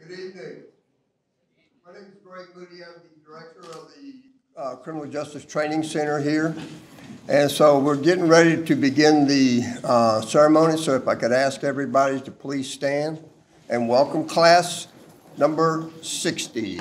Good evening. My name is Greg Moody. I'm the director of the Criminal Justice Training Center here. And so we're getting ready to begin the ceremony. So if I could ask everybody to please stand and welcome class number 60.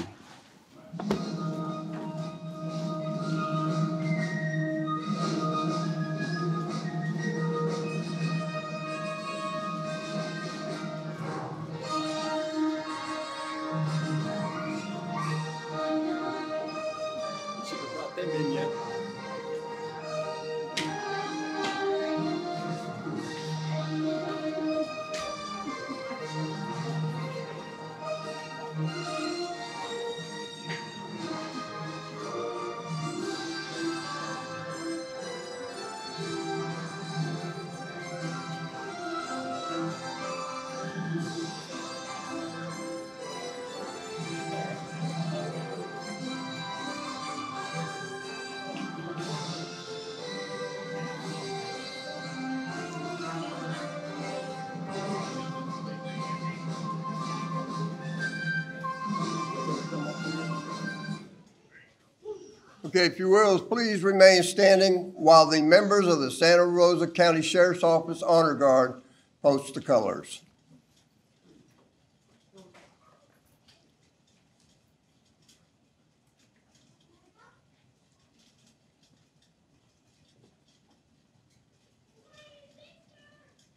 Okay, if you will, please remain standing while the members of the Santa Rosa County Sheriff's Office Honor Guard post the colors.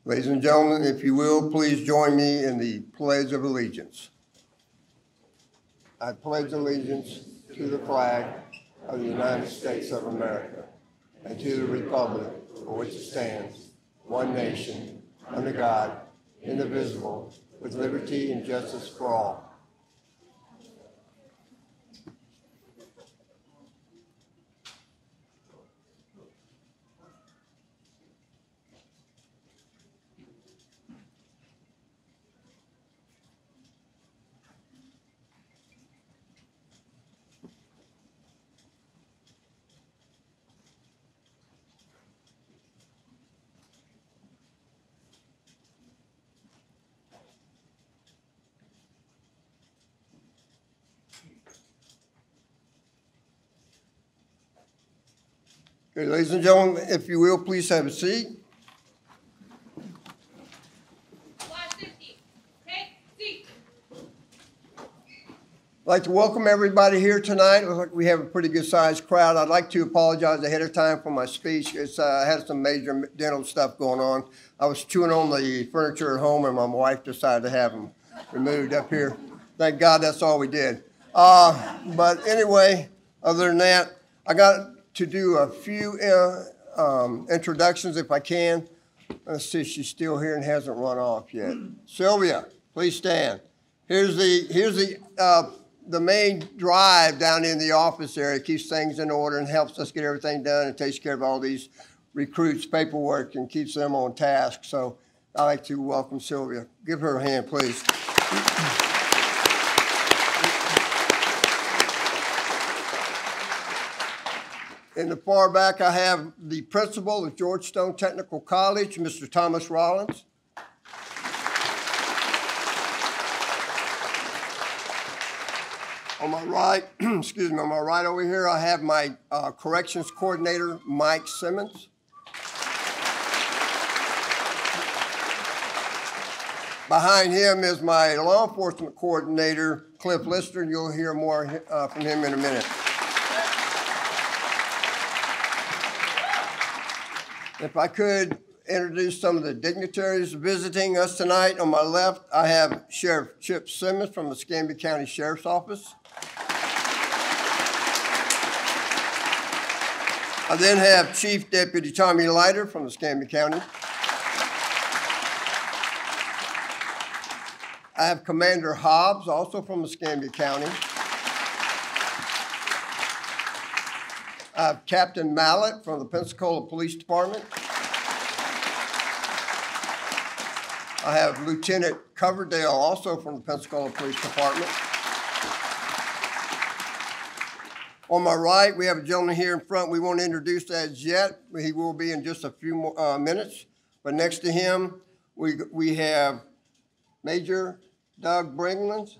Ladies and gentlemen, if you will, please join me in the Pledge of Allegiance. I pledge allegiance to the flag of the United States of America and to the republic for which it stands, one nation, under God, indivisible, with liberty and justice for all. Okay, ladies and gentlemen, if you will, please have a seat. Class 50, take seat. I'd like to welcome everybody here tonight. Looks like we have a pretty good sized crowd. I'd like to apologize ahead of time for my speech. I had some major dental stuff going on. I was chewing on the furniture at home and my wife decided to have them removed up here. Thank God that's all we did. But anyway, other than that, I got to do a few introductions if I can. Let's see if she's still here and hasn't run off yet. Sylvia, please stand. Here's the main drive down in the office area. It keeps things in order and helps us get everything done and takes care of all these recruits' paperwork and keeps them on task. So I'd like to welcome Sylvia. Give her a hand, please. In the far back, I have the principal of Georgetown Technical College, Mr. Thomas Rollins. On my right, excuse me, on my right over here, I have my corrections coordinator, Mike Simmons. Behind him is my law enforcement coordinator, Cliff Lister, and you'll hear more from him in a minute. If I could introduce some of the dignitaries visiting us tonight. On my left, I have Sheriff Chip Simmons from the Escambia County Sheriff's Office. I then have Chief Deputy Tommy Leiter from the Escambia County. I have Commander Hobbs, also from Escambia County. I have Captain Mallett from the Pensacola Police Department. I have Lieutenant Coverdale, also from the Pensacola Police Department. On my right, we have a gentleman here in front we won't introduce as yet. He will be in just a few more, minutes. But next to him, we have Major Doug Bringlands.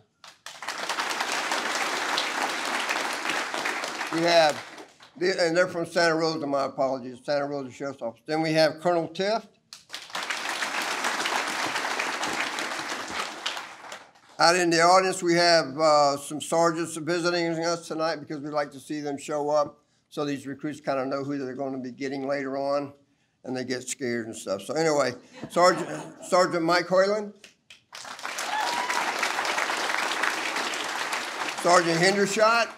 We have, and they're from Santa Rosa, my apologies, Santa Rosa Sheriff's Office. Then we have Colonel Tift. Out in the audience, we have some sergeants visiting us tonight because we'd like to see them show up so these recruits kind of know who they're going to be getting later on, and they get scared and stuff. So anyway, Sergeant Mike Hoyland. Sergeant Hendershot.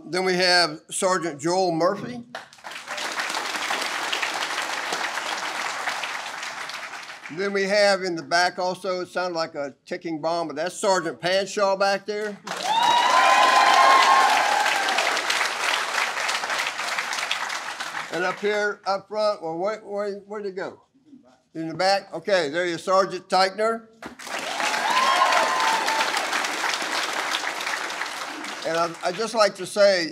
Then we have Sergeant Joel Murphy. Then we have in the back also, it sounded like a ticking bomb, but that's Sergeant Panshaw back there. And up here, up front, well, where'd it go? In the back? Okay, there you Sergeant Teichner. And I'd just like to say,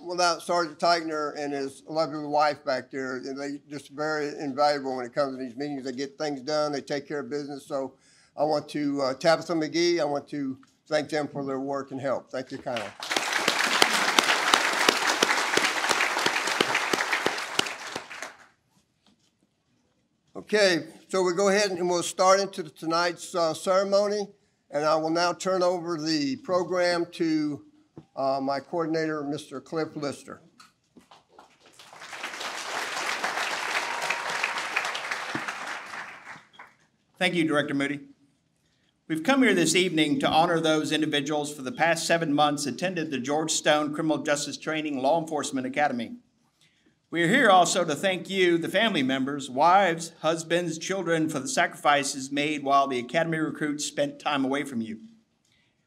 without Sergeant Teichner and his lovely wife back there, they just very invaluable when it comes to these meetings. They get things done, they take care of business. So I want to, Tabitha McGee, I want to thank them for their work and help. Thank you kindly. Okay, so we'll go ahead and we'll start into tonight's ceremony. And I will now turn over the program to my coordinator, Mr. Cliff Lister. Thank you, Director Moody. We've come here this evening to honor those individuals for the past 7 months attended the George Stone Criminal Justice Training Law Enforcement Academy. We are here also to thank you, the family members, wives, husbands, children, for the sacrifices made while the Academy recruits spent time away from you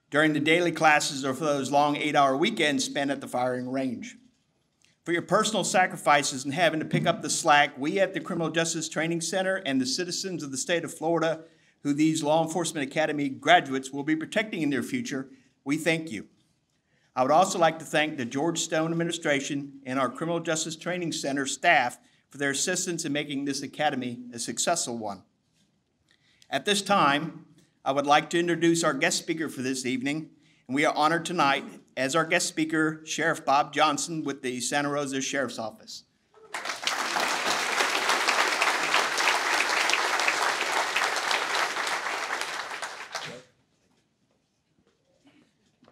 during the daily classes or for those long 8-hour weekends spent at the firing range. For your personal sacrifices and having to pick up the slack, we at the Criminal Justice Training Center and the citizens of the state of Florida who these Law Enforcement Academy graduates will be protecting in their future, we thank you. I would also like to thank the George Stone administration and our Criminal Justice Training Center staff for their assistance in making this academy a successful one. At this time, I would like to introduce our guest speaker for this evening, and we are honored tonight as our guest speaker, Sheriff Bob Johnson with the Santa Rosa Sheriff's Office.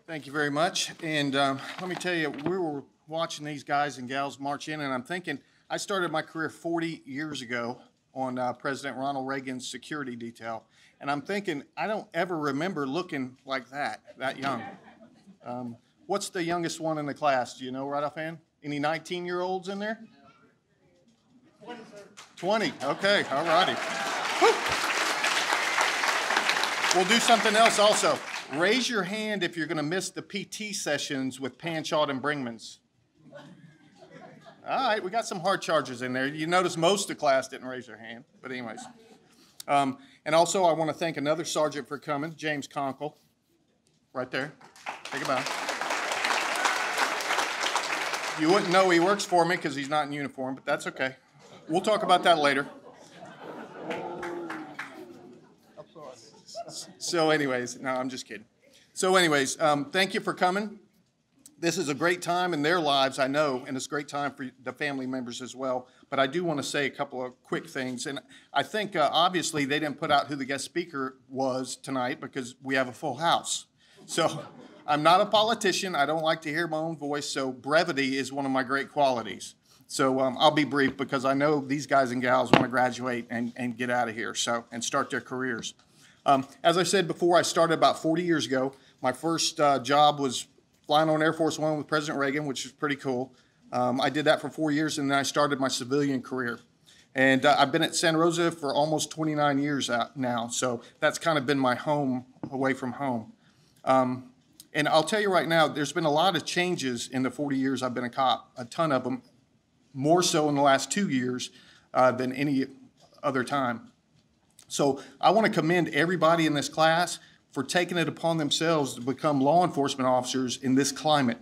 Thank you very much. And let me tell you, we were watching these guys and gals march in, and I'm thinking, I started my career 40 years ago on President Ronald Reagan's security detail. And I'm thinking, I don't ever remember looking like that young. What's the youngest one in the class? Do you know right offhand? Any 19-year-olds in there? 20, sir. 20, okay, all righty. We'll do something else also. Raise your hand if you're going to miss the PT sessions with Panshaw and Bringmans. All right, we got some hard chargers in there. You notice most of the class didn't raise their hand, but anyways. And also, I want to thank another sergeant for coming, James Conkle, right there. Take a bow. You wouldn't know he works for me because he's not in uniform, but that's okay. We'll talk about that later. So anyways, no, I'm just kidding. So anyways, thank you for coming. This is a great time in their lives, I know, and it's a great time for the family members as well. But I do want to say a couple of quick things. And I think, obviously, they didn't put out who the guest speaker was tonight because we have a full house. So I'm not a politician. I don't like to hear my own voice, so brevity is one of my great qualities. So I'll be brief because I know these guys and gals want to graduate and get out of here and start their careers. As I said before, I started about 40 years ago. My first job was flying on Air Force One with President Reagan, which was pretty cool. I did that for 4 years, and then I started my civilian career. And I've been at Santa Rosa for almost 29 years now, so that's kind of been my home away from home. And I'll tell you right now, there's been a lot of changes in the 40 years I've been a cop, a ton of them, more so in the last 2 years than any other time. So I want to commend everybody in this class for taking it upon themselves to become law enforcement officers in this climate.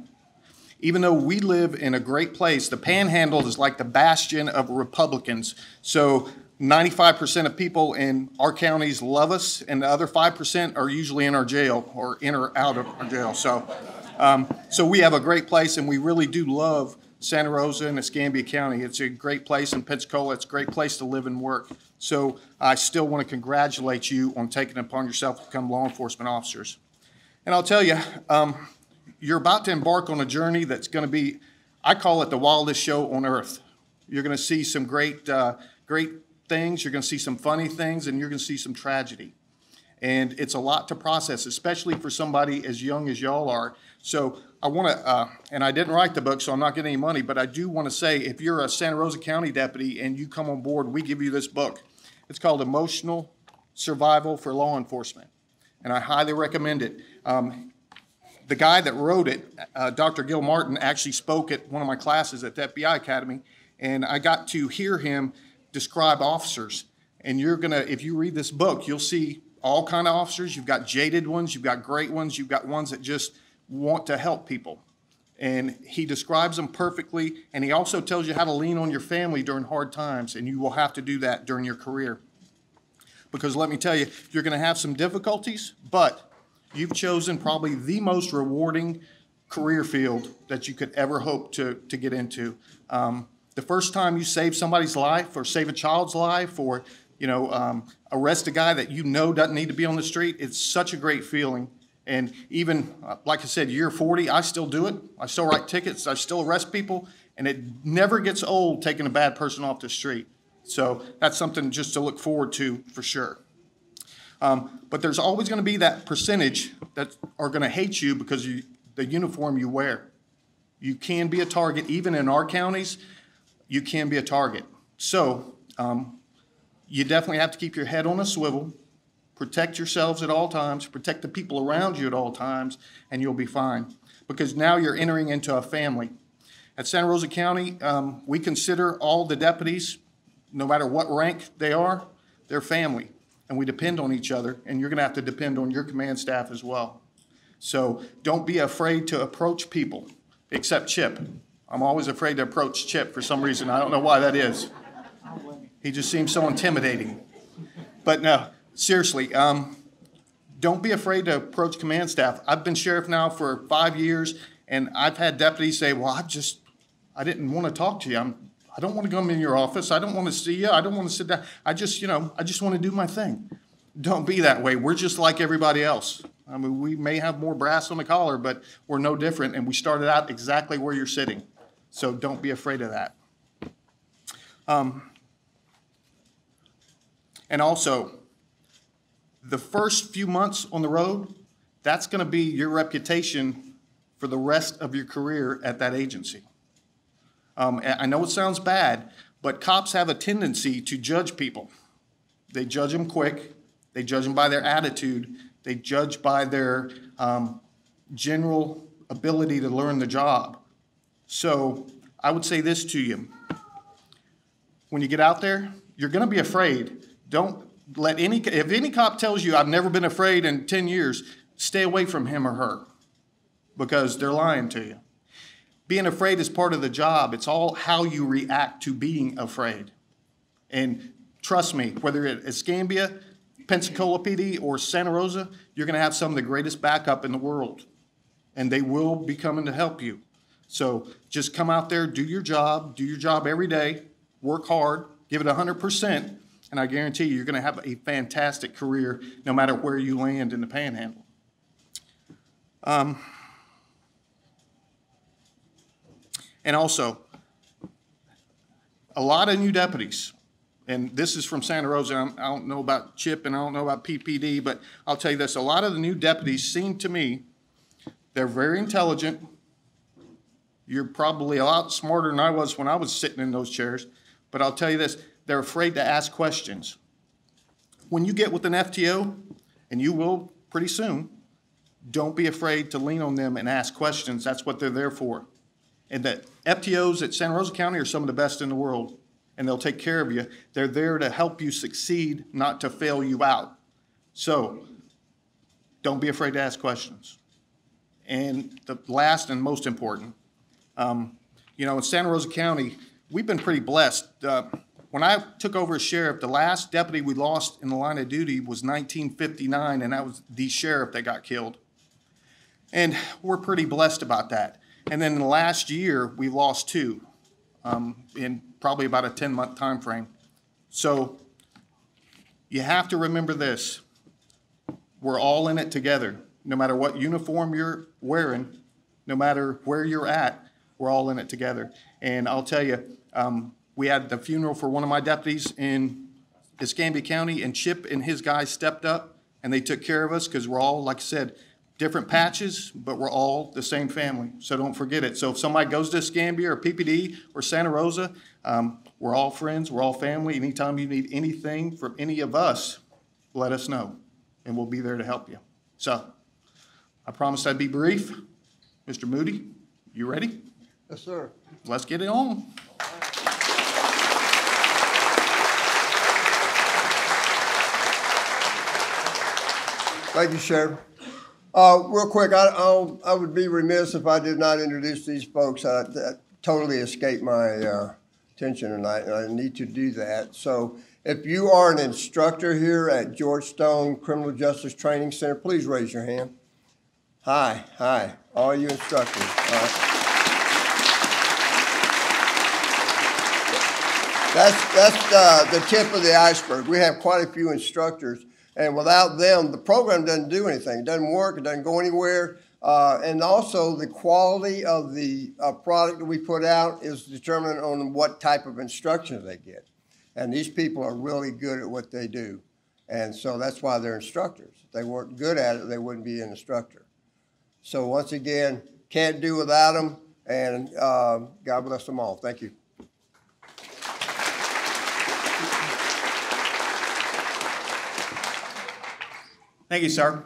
Even though we live in a great place, the Panhandle is like the bastion of Republicans. So 95% of people in our counties love us, and the other 5% are usually in our jail or in or out of our jail. So we have a great place, and we really do love Santa Rosa and Escambia County. It's a great place in Pensacola. It's a great place to live and work. So I still want to congratulate you on taking it upon yourself to become law enforcement officers. And I'll tell you, you're about to embark on a journey that's going to be, I call it the wildest show on earth. You're going to see some great things. You're going to see some funny things, and you're going to see some tragedy. And it's a lot to process, especially for somebody as young as y'all are. So I want to, and I didn't write the book, so I'm not getting any money, but I do want to say, if you're a Santa Rosa County deputy and you come on board, we give you this book. It's called Emotional Survival for Law Enforcement, and I highly recommend it. The guy that wrote it, Dr. Gil Martin, actually spoke at one of my classes at the FBI Academy, and I got to hear him describe officers. And you're going to, if you read this book, you'll see all kind of officers. You've got jaded ones, you've got great ones, you've got ones that just want to help people. And he describes them perfectly, and he also tells you how to lean on your family during hard times, and you will have to do that during your career. Because let me tell you, you're going to have some difficulties, but you've chosen probably the most rewarding career field that you could ever hope to get into. The first time you save somebody's life or save a child's life or arrest a guy that you know doesn't need to be on the street, it's such a great feeling. And even, like I said, year 40, I still do it. I still write tickets. I still arrest people. And it never gets old taking a bad person off the street. So that's something just to look forward to for sure. But there's always going to be that percentage that are going to hate you because the uniform you wear. You can be a target. Even in our counties, you can be a target. So you definitely have to keep your head on a swivel, protect yourselves at all times, protect the people around you at all times, and you'll be fine. Because now you're entering into a family. At Santa Rosa County, we consider all the deputies, no matter what rank they are, they're family. And we depend on each other, and you're going to have to depend on your command staff as well. So don't be afraid to approach people, except Chip. I'm always afraid to approach Chip for some reason. I don't know why that is. He just seems so intimidating. But no, seriously, don't be afraid to approach command staff. I've been sheriff now for 5 years, and I've had deputies say, well, I didn't want to talk to you. I don't want to come in your office. I don't want to see you. I don't want to sit down. I just want to do my thing. Don't be that way. We're just like everybody else. I mean, we may have more brass on the collar, but we're no different, and we started out exactly where you're sitting. So don't be afraid of that. And also, the first few months on the road, that's going to be your reputation for the rest of your career at that agency. I know it sounds bad, but cops have a tendency to judge people. They judge them quick. They judge them by their attitude. They judge by their general ability to learn the job. So I would say this to you. When you get out there, you're going to be afraid. Don't let if any cop tells you, I've never been afraid in 10 years, stay away from him or her because they're lying to you. Being afraid is part of the job. It's all how you react to being afraid. And trust me, whether it's Escambia, Pensacola PD, or Santa Rosa, you're going to have some of the greatest backup in the world. And they will be coming to help you. So just come out there, do your job every day, work hard, give it 100%, and I guarantee you're going to have a fantastic career no matter where you land in the Panhandle. And also, a lot of new deputies, and this is from Santa Rosa. I don't know about CHIP and I don't know about PPD, but I'll tell you this. A lot of the new deputies seem to me, they're very intelligent. You're probably a lot smarter than I was when I was sitting in those chairs. But I'll tell you this, they're afraid to ask questions. When you get with an FTO, and you will pretty soon, don't be afraid to lean on them and ask questions. That's what they're there for. And the FTOs at Santa Rosa County are some of the best in the world, and they'll take care of you. They're there to help you succeed, not to fail you out. So don't be afraid to ask questions. And the last and most important, in Santa Rosa County, we've been pretty blessed. when I took over as sheriff, the last deputy we lost in the line of duty was 1959, and that was the sheriff that got killed. And we're pretty blessed about that. And then in the last year, we lost 2 in probably about a 10-month time frame. So you have to remember this. We're all in it together. No matter what uniform you're wearing, no matter where you're at, we're all in it together. And I'll tell you, we had the funeral for one of my deputies in Escambia County, and Chip and his guys stepped up, and they took care of us because we're all, like I said, different patches, but we're all the same family. So don't forget it. So if somebody goes to Escambia or PPD or Santa Rosa, we're all friends, we're all family. Anytime you need anything from any of us, let us know, and we'll be there to help you. So I promised I'd be brief. Mr. Moody, you ready? Yes, sir. Let's get it on. Thank you, Sheriff. Real quick, I would be remiss if I did not introduce these folks. That totally escaped my attention tonight, and I need to do that. So if you are an instructor here at George Stone Criminal Justice Training Center, please raise your hand. Hi, all you instructors. That's the tip of the iceberg. We have quite a few instructors. And without them, the program doesn't do anything. It doesn't work. It doesn't go anywhere. And also, the quality of the product that we put out is determined on what type of instruction they get. And these people are really good at what they do. And so that's why they're instructors. If they weren't good at it, they wouldn't be an instructor. So once again, can't do without them. And God bless them all. Thank you. Thank you, sir.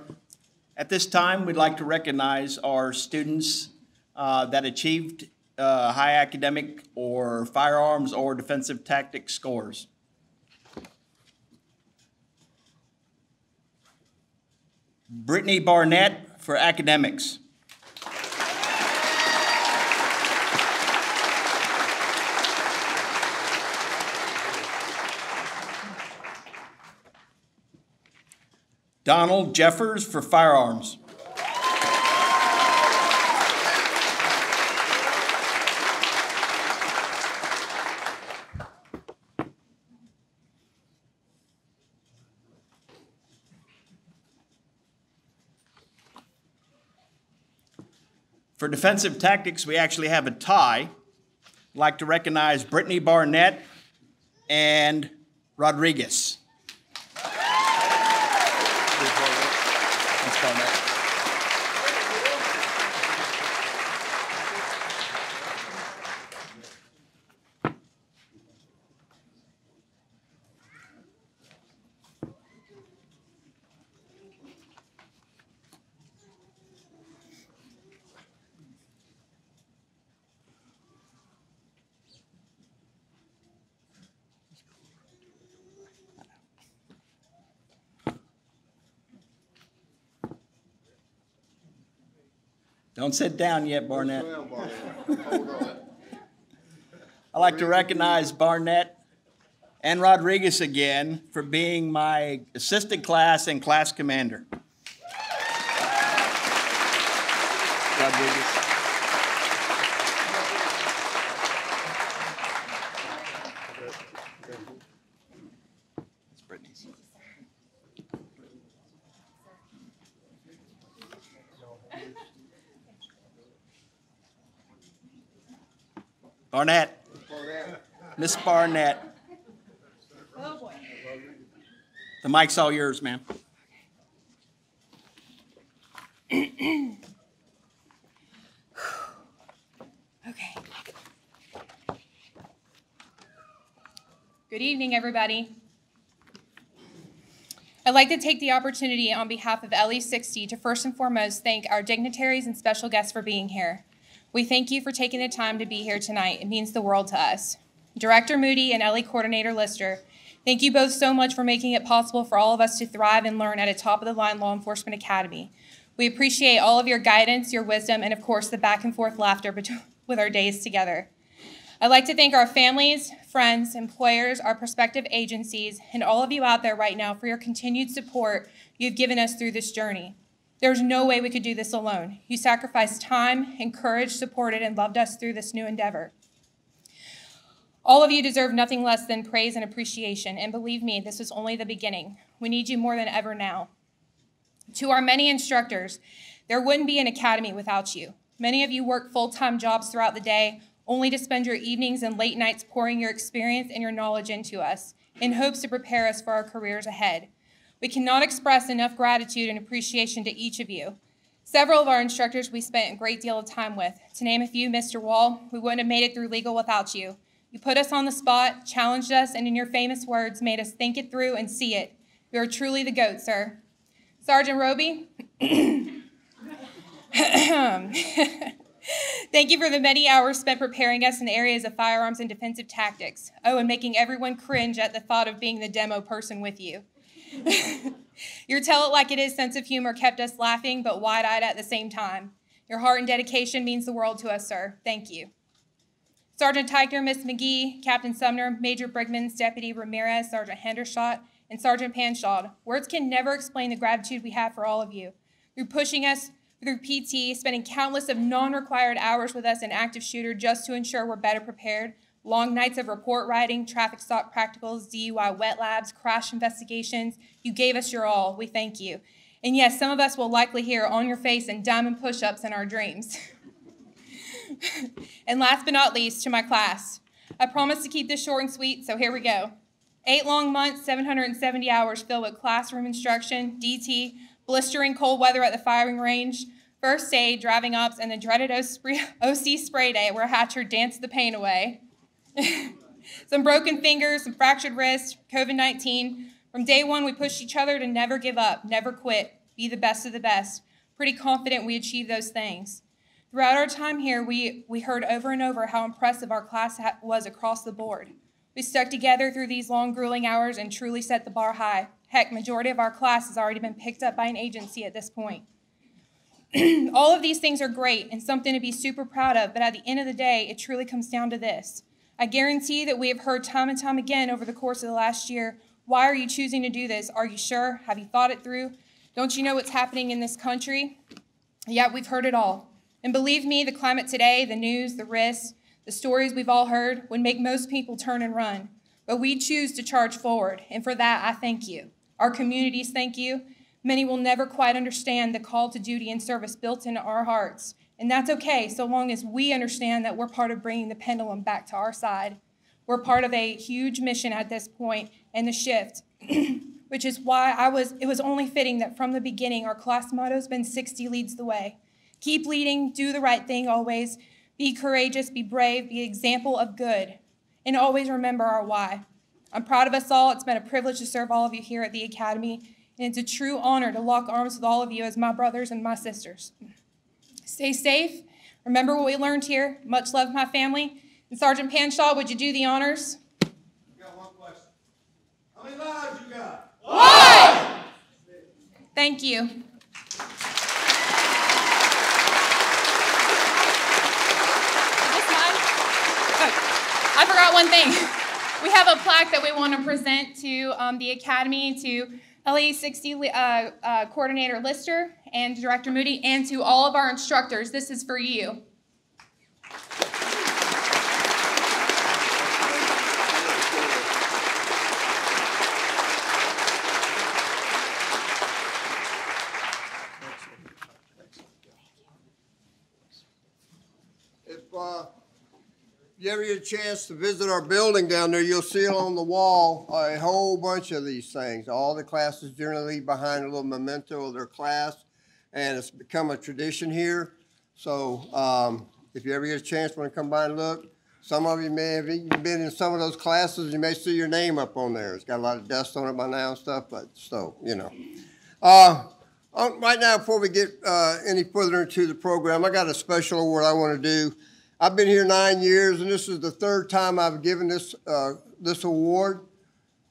At this time, we'd like to recognize our students that achieved high academic or firearms or defensive tactics scores. Brittany Barnett for academics. Donald Jeffers for firearms. For defensive tactics, we actually have a tie. I'd like to recognize Brittany Barnett and Rodriguez. Don't sit down yet, Barnett. I'd like to recognize Barnett and Rodriguez again for being my assistant class and class commander. Rodriguez. It's Brittany's. Barnett. Miss Barnett. Oh, boy. The mic's all yours, ma'am. Okay. Good evening, everybody. I'd like to take the opportunity on behalf of LE60 to first and foremost thank our dignitaries and special guests for being here. We thank you for taking the time to be here tonight. It means the world to us. Director Moody and LE Coordinator Lister, thank you both so much for making it possible for all of us to thrive and learn at a top-of-the-line law enforcement academy. We appreciate all of your guidance, your wisdom, and of course the back and forth laughter with our days together. I'd like to thank our families, friends, employers, our prospective agencies, and all of you out there right now for your continued support you've given us through this journey. There's no way we could do this alone. You sacrificed time, encouraged, supported, and loved us through this new endeavor. All of you deserve nothing less than praise and appreciation, and believe me, this was only the beginning. We need you more than ever now. To our many instructors, there wouldn't be an academy without you. Many of you work full-time jobs throughout the day, only to spend your evenings and late nights pouring your experience and your knowledge into us, in hopes to prepare us for our careers ahead. We cannot express enough gratitude and appreciation to each of you. Several of our instructors we spent a great deal of time with. To name a few, Mr. Wall, we wouldn't have made it through legal without you. You put us on the spot, challenged us, and in your famous words, made us think it through and see it. You are truly the GOAT, sir. Sergeant Roby, thank you for the many hours spent preparing us in the areas of firearms and defensive tactics. Oh, and making everyone cringe at the thought of being the demo person with you. Your tell-it-like-it-is sense of humor kept us laughing, but wide-eyed at the same time. Your heart and dedication means the world to us, sir. Thank you. Sergeant Teichner, Miss McGee, Captain Sumner, Major Brigmans, Deputy Ramirez, Sergeant Hendershot, and Sergeant Panshaw. Words can never explain the gratitude we have for all of you. Through pushing us through PT, spending countless of non-required hours with us in active shooter just to ensure we're better prepared, long nights of report writing, traffic stop practicals, DUI wet labs, crash investigations. You gave us your all. We thank you. And yes, some of us will likely hear on your face and diamond push-ups in our dreams. And last but not least, to my class. I promised to keep this short and sweet, so here we go. 8 long months, 770 hours filled with classroom instruction, DT, blistering cold weather at the firing range, first aid, driving ops, and the dreaded OC spray day where Hatcher danced the pain away. Some broken fingers, some fractured wrists, COVID-19. From day one, we pushed each other to never give up, never quit, be the best of the best. Pretty confident we achieved those things. Throughout our time here, we heard over and over how impressive our class was across the board. We stuck together through these long, grueling hours and truly set the bar high. Heck, majority of our class has already been picked up by an agency at this point. All of these things are great and something to be super proud of, but at the end of the day, it truly comes down to this. I guarantee that we have heard time and time again over the course of the last year, why are you choosing to do this? Are you sure? Have you thought it through? Don't you know what's happening in this country? Yeah, we've heard it all. And believe me, the climate today, the news, the risks, the stories we've all heard would make most people turn and run. But we choose to charge forward, and for that, I thank you. Our communities thank you. Many will never quite understand the call to duty and service built into our hearts. And that's okay, so long as we understand that we're part of bringing the pendulum back to our side. We're part of a huge mission at this point and the shift, which is why it was only fitting that from the beginning, our class motto has been 60 leads the way. Keep leading, do the right thing always, be courageous, be brave, be an example of good, and always remember our why. I'm proud of us all. It's been a privilege to serve all of you here at the Academy, and it's a true honor to lock arms with all of you as my brothers and my sisters. Stay safe. Remember what we learned here. Much love, my family. And Sergeant Panshaw, would you do the honors? I got one question. How many lives you got? One! Thank you. I forgot one thing. We have a plaque that we want to present to the Academy, to LE60 Coordinator Lister and Director Moody, and to all of our instructors. This is for you. If you ever get a chance to visit our building down there, you'll see on the wall a whole bunch of these things. All the classes generally leave behind a little memento of their class, and it's become a tradition here. So if you ever get a chance, want to come by and look, some of you may have even been in some of those classes. You may see your name up on there. It's got a lot of dust on it by now and stuff, but so, you know. Right now, before we get any further into the program, I got a special award I want to do. I've been here 9 years, and this is the third time I've given this this award.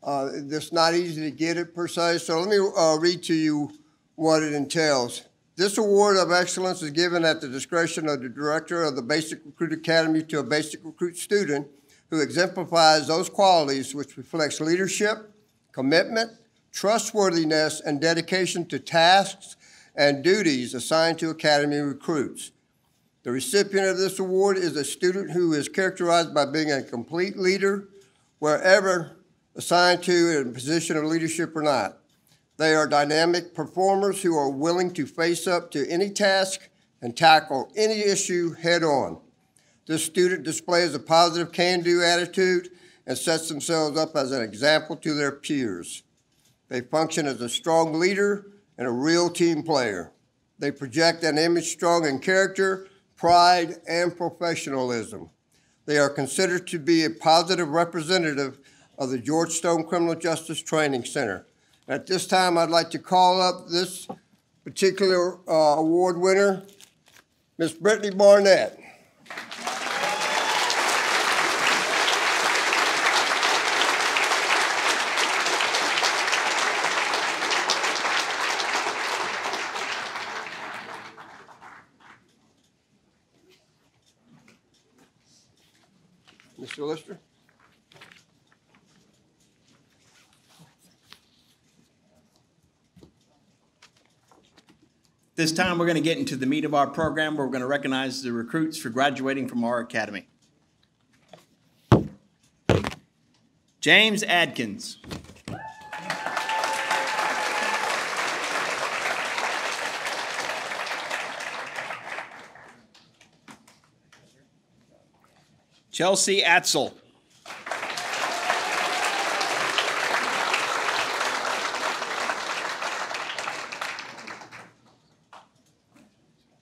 It's not easy to get it, per se, so let me read to you what it entails. This award of excellence is given at the discretion of the director of the Basic Recruit Academy to a basic recruit student who exemplifies those qualities which reflects leadership, commitment, trustworthiness, and dedication to tasks and duties assigned to Academy recruits. The recipient of this award is a student who is characterized by being a complete leader wherever assigned to in a position of leadership or not. They are dynamic performers who are willing to face up to any task and tackle any issue head on. This student displays a positive can-do attitude and sets themselves up as an example to their peers. They function as a strong leader and a real team player. They project an image strong in character, pride, and professionalism. They are considered to be a positive representative of the George Stone Criminal Justice Training Center. At this time, I'd like to call up this particular award winner, Ms. Brittany Barnett. Mr. Lister? This time, we're going to get into the meat of our program, where we're going to recognize the recruits for graduating from our academy. James Adkins. Chelsea Atzel.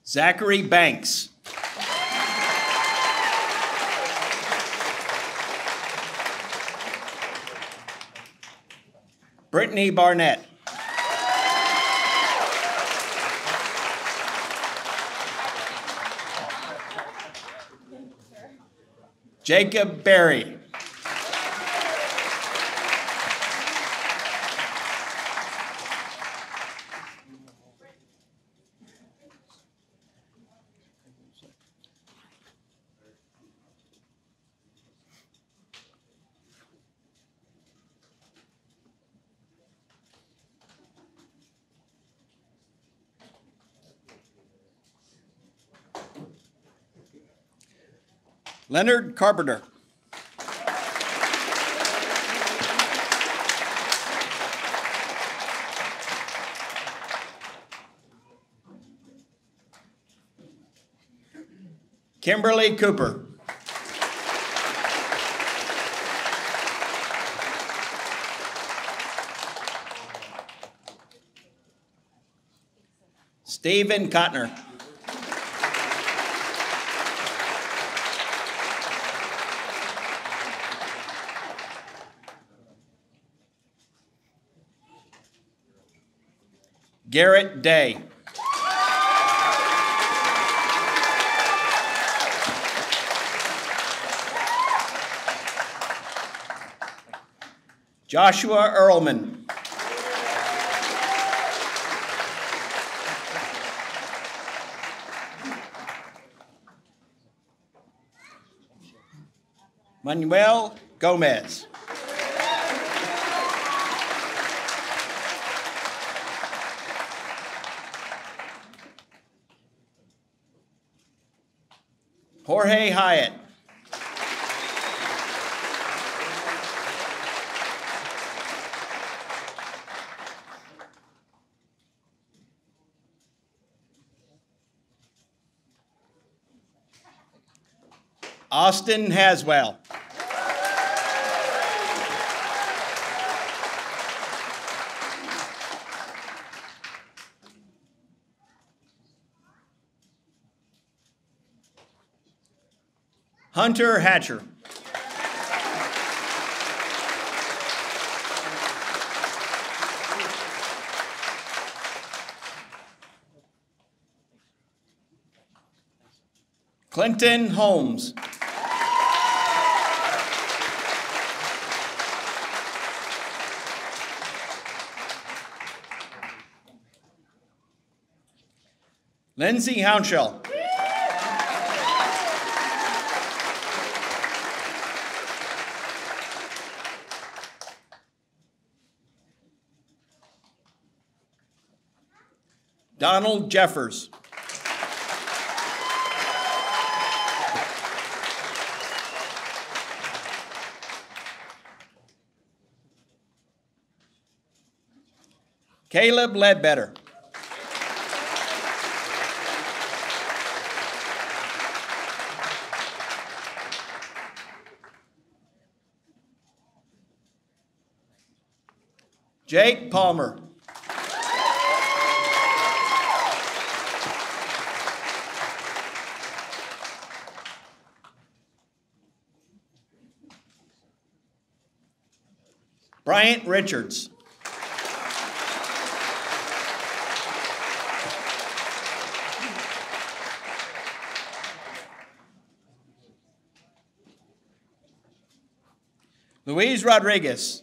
Zachary Banks. Brittany Barnett. Jacob Berry. Leonard Carpenter. Kimberly Cooper. Stephen Cotner. Garrett Day. Joshua Earlman. Manuel Gomez. Jorge Hyatt. Austin Haswell. Hunter Hatcher. Clinton Holmes. Lindsay Hounshell. Donald Jeffers. Caleb Ledbetter. Jake Palmer. Bryant Richards. Luis Rodriguez.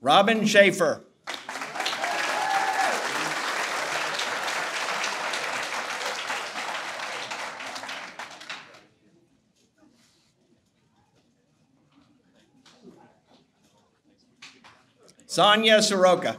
Robin Schaefer. Sonia Soroka.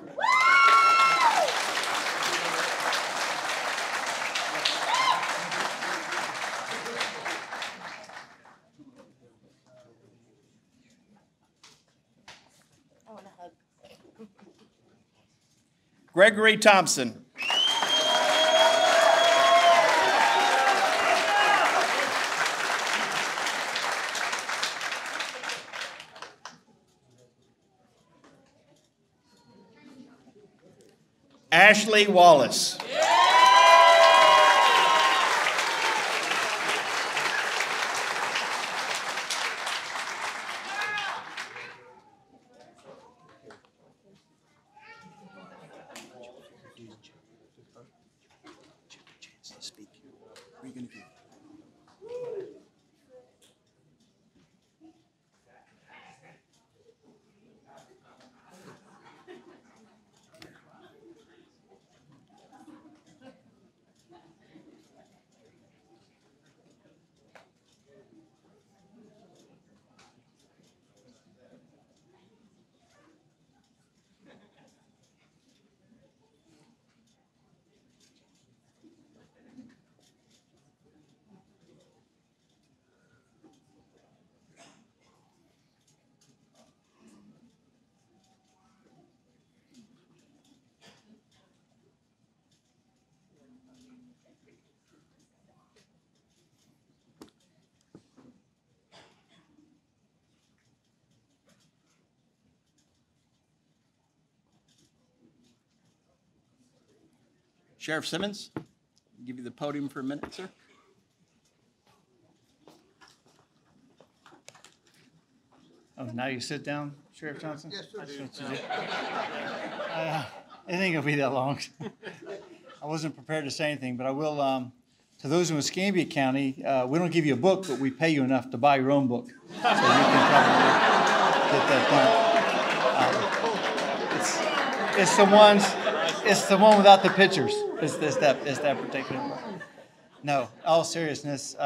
Gregory Thompson. Ashley Wallace. Sheriff Simmons, I'll give you the podium for a minute, sir. Oh, now you sit down, Sheriff Johnson? Yes, sir. That's what you do. It ain't gonna be that long. I wasn't prepared to say anything, but I will, to those in Escambia County, we don't give you a book, but we pay you enough to buy your own book. So you can probably get that done. It's the one without the pictures. It's that particular one. No, all seriousness,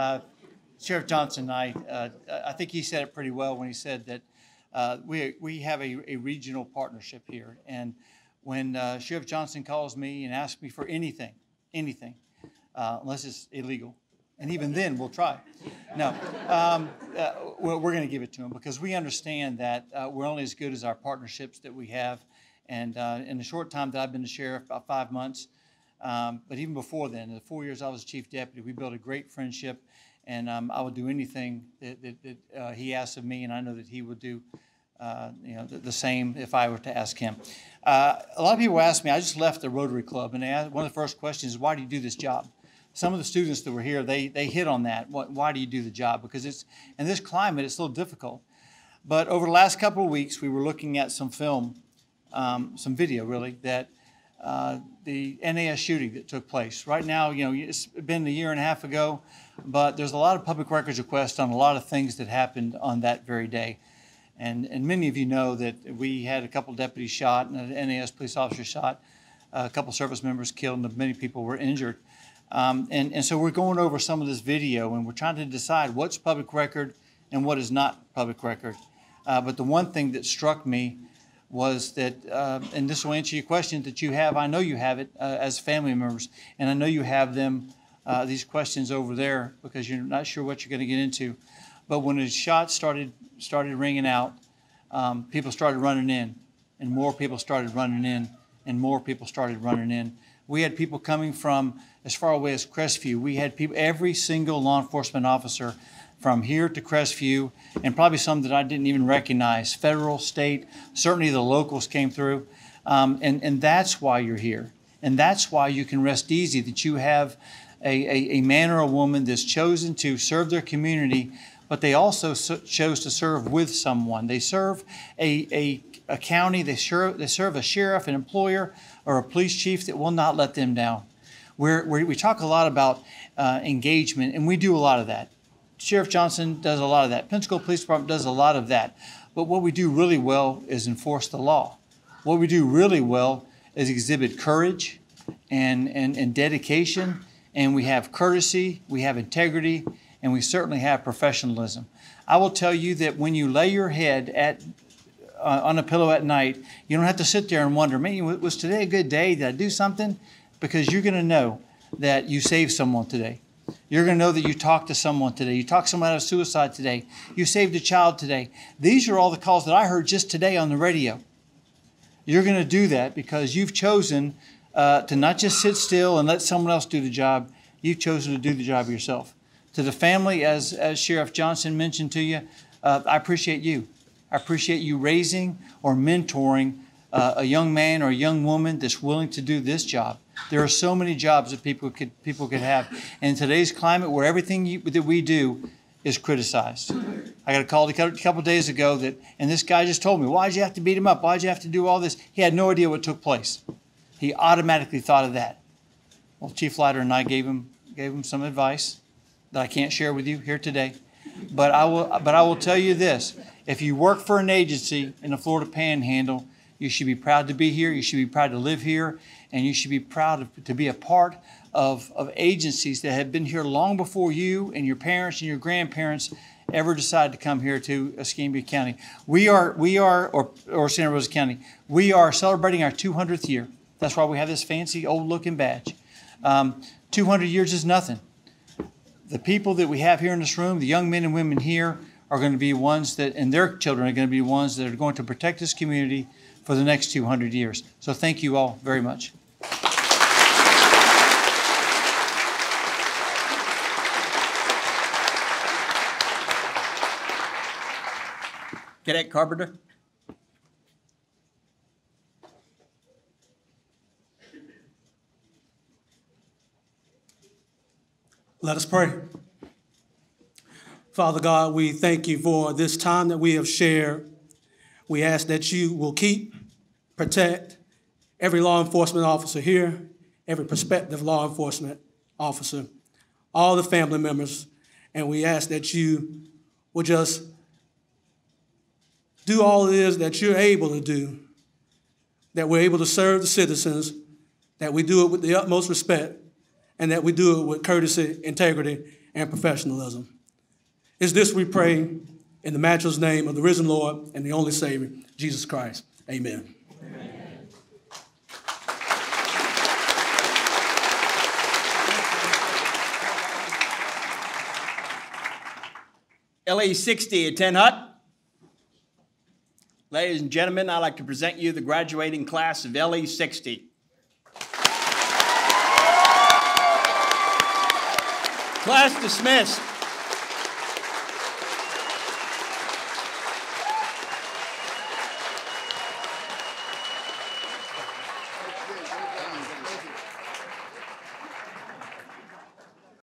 Sheriff Johnson and I think he said it pretty well when he said that we have a regional partnership here. And when Sheriff Johnson calls me and asks me for anything, unless it's illegal, and even then we'll try. No, we're going to give it to him because we understand that we're only as good as our partnerships that we have. And in the short time that I've been the sheriff, about 5 months, but even before then, in the 4 years I was chief deputy, we built a great friendship, and I would do anything that he asked of me, and I know that he would do the same if I were to ask him. A lot of people ask me, I just left the Rotary Club, and one of the first questions is, why do you do this job? Some of the students that were here, they hit on that. Why do you do the job? Because in this climate, it's a little difficult. But over the last couple of weeks, we were looking at some film, some video really, that the NAS shooting that took place. Right now, it's been a year and a half ago, but there's a lot of public records requests on a lot of things that happened on that very day. And many of you know that we had a couple deputies shot and an NAS police officer shot, a couple service members killed, and many people were injured. And so we're going over some of this video, and we're trying to decide what's public record and what is not public record. But the one thing that struck me was that, and this will answer your question that you have, I know you have it as family members, and I know you have them, these questions over there because you're not sure what you're going to get into. But when the shots started ringing out, people started running in, and more people started running in, and more people started running in. We had people coming from as far away as Crestview. We had people, every single law enforcement officer from here to Crestview, and probably some that I didn't even recognize, federal, state, certainly the locals came through. And that's why you're here. And that's why you can rest easy that you have a man or a woman that's chosen to serve their community, but they also chose to serve with someone. They serve a county, they serve a sheriff, an employer, or a police chief that will not let them down. We talk a lot about engagement, and we do a lot of that. Sheriff Johnson does a lot of that. Pensacola Police Department does a lot of that. But what we do really well is enforce the law. What we do really well is exhibit courage and dedication, and we have courtesy, we have integrity, and we certainly have professionalism. I will tell you that when you lay your head on a pillow at night, you don't have to sit there and wonder, man, was today a good day? Did I do something? Because you're going to know that you saved someone today. You're going to know that you talked to someone today. You talked someone out of suicide today. You saved a child today. These are all the calls that I heard just today on the radio. You're going to do that because you've chosen to not just sit still and let someone else do the job. You've chosen to do the job yourself. To the family, as Sheriff Johnson mentioned to you, I appreciate you. I appreciate you raising or mentoring a young man or a young woman that's willing to do this job. There are so many jobs that people could have. And in today's climate where everything that we do is criticized. I got a call a couple of days ago and this guy just told me, why'd you have to beat him up? Why'd you have to do all this? He had no idea what took place. He automatically thought of that. Well, Chief Leiter and I gave him some advice that I can't share with you here today. But I will tell you this. If you work for an agency in the Florida Panhandle, you should be proud to be here. You should be proud to live here. And you should be proud to be a part of agencies that have been here long before you and your parents and your grandparents ever decided to come here to Escambia County. Or Santa Rosa County. We are celebrating our 200th year. That's why we have this fancy old looking badge. 200 years is nothing. The people that we have here in this room, the young men and women here, are going to be ones that, and their children are going to be ones that are going to protect this community for the next 200 years. So thank you all very much. Cadet Carpenter. Let us pray. Father God, we thank you for this time that we have shared. We ask that you will keep, protect every law enforcement officer here, every prospective law enforcement officer, all the family members, and we ask that you will just do all it is that you're able to do, that we're able to serve the citizens, that we do it with the utmost respect, and that we do it with courtesy, integrity, and professionalism. It's this we pray in the matchless name of the risen Lord and the only Savior, Jesus Christ. Amen. Amen. LE 60 at 10 Hut. Ladies and gentlemen, I'd like to present you the graduating class of LE 60. Class dismissed.